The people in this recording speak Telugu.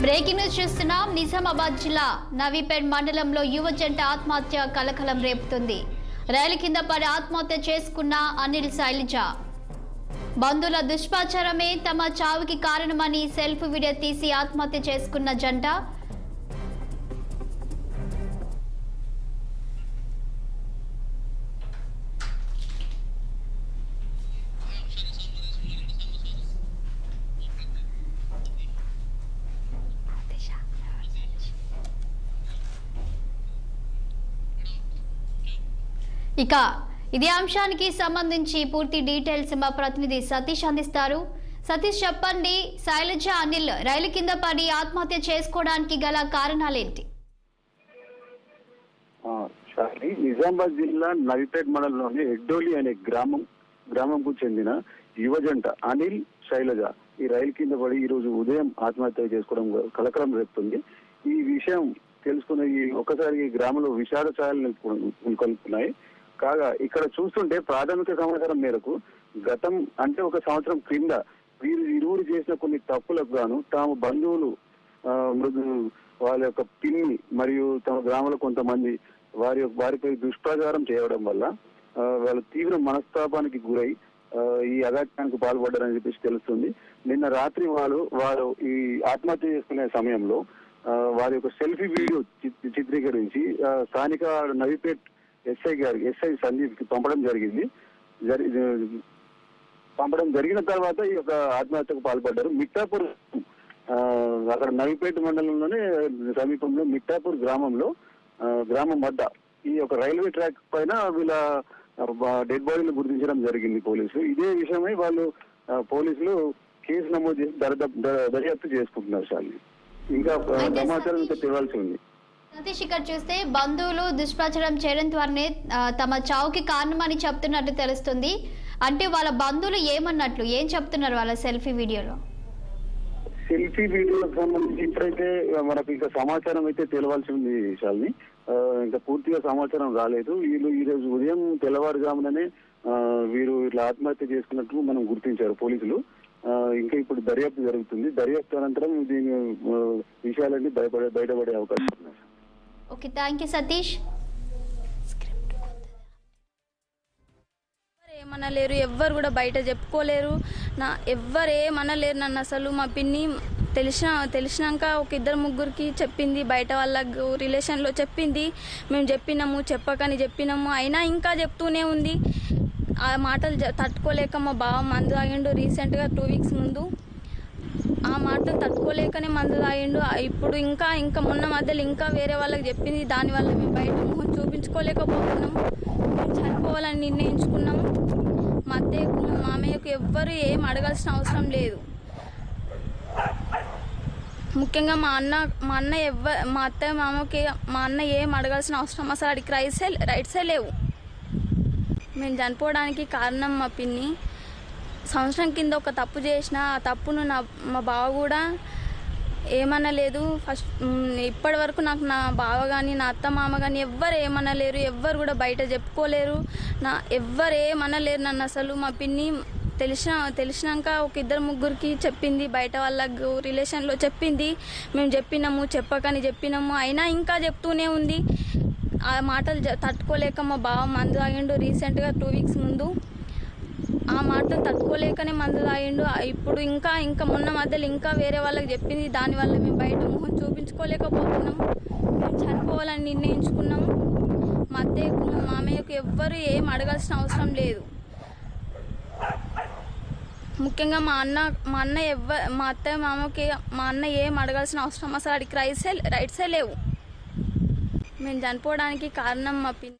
బ్రేకింగ్ న్యూస్ చూస్తున్నాం. నిజామాబాద్ జిల్లా నవీపేట్ మండలంలో యువ జంట ఆత్మహత్య కలకలం రేపుతుంది. రైలు కింద పడి ఆత్మహత్య చేసుకున్న అనిల్, శైలజ. బంధువుల దుష్ప్రచారమే తమ చావుకి కారణమని సెల్ఫీ వీడియో తీసి ఆత్మహత్య చేసుకున్న జంట. ఇక ఇదే అంశానికి సంబంధించి పూర్తి డీటెయిల్స్ మా ప్రతినిధి సతీష్ అందిస్తారు. సతీష్, చెప్పండి, శైలజ, అనిల్ రైలు కింద పడి ఆత్మహత్య చేసుకోవడానికి గల కారణాలేంటి? నిజామాబాద్ జిల్లా నవిపేట్ మండలంలోని ఎడ్డోలి అనే గ్రామంకు చెందిన యువజంట అనిల్, శైలజ ఈ రైలు కింద పడి ఈ రోజు ఉదయం ఆత్మహత్య చేసుకోవడం కలకలం రేపుతుంది. ఈ విషయం తెలుసుకున్న ఒక్కసారి గ్రామంలో విషాద ఛాయలు నెలకొల్పుతున్నాయి. కాగా ఇక్కడ చూస్తుంటే ప్రాథమిక సమాచారం మేరకు గతం అంటే ఒక సంవత్సరం క్రింద ఇరువురు చేసిన కొన్ని తప్పులకు గాను తాము బంధువులు వాళ్ళ యొక్క పిన్ని మరియు తమ గ్రామంలో కొంతమంది వారిపై దుష్ప్రచారం చేయడం వల్ల వాళ్ళు తీవ్ర మనస్తాపానికి గురై ఈ అఘాతానికి పాల్పడ్డారని చెప్పేసి తెలుస్తుంది. నిన్న రాత్రి వారు ఈ ఆత్మహత్య చేసుకునే సమయంలో వారి యొక్క సెల్ఫీ వీడియో చిత్రీకరించి స్థానిక నవిపేట్ ఎస్ఐ సందీప్ కి పంపడం జరిగిన తర్వాత ఈ యొక్క ఆత్మహత్యకు పాల్పడ్డారు. మిట్టాపూర్ అక్కడ నవిపేట మండలంలోనే సమీపంలో మిట్టాపూర్ గ్రామం వద్ద ఈ యొక్క రైల్వే ట్రాక్ పైన వీళ్ళ డెడ్ బాడీని గుర్తించడం జరిగింది పోలీసులు. ఇదే విషయమై పోలీసులు కేసు నమోదు చేసి దర్యాప్తు చేసుకుంటున్నారు. శాలిని, ఇంకా సమాచారం ఇంకా తెలియాల్సి ఉంది. సతీష్, ఇక్కడ చూస్తే బంధువులు దుష్ప్రచారం చేయడం ద్వారానే తమ చావుకి కారణమని చెప్తున్నట్టు తెలుస్తుంది. అంటే వాళ్ళ బంధువులు ఏమన్నట్లు, ఏం చెప్తున్నారు వాళ్ళ సెల్ఫీ వీడియోలో? సెల్ఫీ వీడియోకి సంబంధించి ఇప్పుడైతే మనకు ఇంకా సమాచారం అయితే తెలియాల్సి ఉంది శాలిని. ఇంకా పూర్తిగా సమాచారం రాలేదు. ఈ రోజు ఉదయం తెల్లవారుజాముననే వీరు ఇట్లా ఆత్మహత్య చేసుకున్నట్టు మనం గుర్తించారు పోలీసులు. ఇంకా ఇప్పుడు దర్యాప్తు జరుగుతుంది. దర్యాప్తు అనంతరం దీని విషయాలన్నీ బయటపడే అవకాశం ఉంది. Okay, thank you Satish. ఏమనలేరు, ఎవ్వరు కూడా బయట చెప్పుకోలేరు, ఎవ్వరు ఏమనలేరు నన్ను అసలు. మా పిన్ని తెలిసినాక ఒక ఇద్దరు ముగ్గురికి చెప్పింది, బయట వాళ్ళకు రిలేషన్లో చెప్పింది. మేము చెప్పకని చెప్పినాము, అయినా ఇంకా చెప్తూనే ఉంది. ఆ మాటలు తట్టుకోలేక మా బావ మందు తాగిండు రీసెంట్గా 2 వీక్స్ ముందు. ఆ మాటలు తట్టుకోలేకనే మందు తాగిండు. ఇప్పుడు ఇంకా మొన్న మధ్యలో ఇంకా వేరే వాళ్ళకి చెప్పింది. దానివల్ల మేము బయట మొహం చూపించుకోలేకపోతున్నాము. మేము చనిపోవాలని నిర్ణయించుకున్నాము. మా అత్తయ్యకు మా మామయ్యకు ఎవ్వరు ఏం అడగాల్సిన అవసరం లేదు. ముఖ్యంగా మా అత్తయ్య మామకి మా అన్న ఏం అడగాల్సిన అవసరం అసలు అడిగి రైట్సే లేవు. మేము చనిపోవడానికి కారణం మా పిన్ని. సంవత్సరం కింద ఒక తప్పు చేసిన, ఆ తప్పును మా బావ కూడా ఏమనలేదు. ఇప్పటి వరకు నాకు నా బావ కానీ నా అత్త మామ కానీ ఎవ్వరు ఏమనలేరు, ఎవ్వరు కూడా బయట చెప్పుకోలేరు, ఎవ్వరు ఏమనలేరు నన్ను అసలు. మా పిన్ని తెలిసినాక ఒక ఇద్దరు ముగ్గురికి చెప్పింది, బయట వాళ్ళకు రిలేషన్లో చెప్పింది. మేము చెప్పకని చెప్పినాము, అయినా ఇంకా చెప్తూనే ఉంది. ఆ మాటలు తట్టుకోలేక మా బావ మందు తాగిండు రీసెంట్గా 2 వీక్స్ ముందు. ఆ మాటలు తట్టుకోలేకనే మందు తాగిండు. ఇప్పుడు ఇంకా మొన్న మధ్యలో ఇంకా వేరే వాళ్ళకి చెప్పింది. దానివల్ల మేము బయట మొహం చూపించుకోలేకపోతున్నాము. మేము చనిపోవాలని నిర్ణయించుకున్నాము. మా అత్తయ్యకు మా మామయ్యకు ఎవ్వరు ఏం అడగాల్సిన అవసరం లేదు. ముఖ్యంగా మా అత్తయ్య మామకి మా అన్న ఏం అడగాల్సిన అవసరం అసలు అడిగి రైట్సే లేవు. మేము చనిపోవడానికి కారణం మా పిన్ని.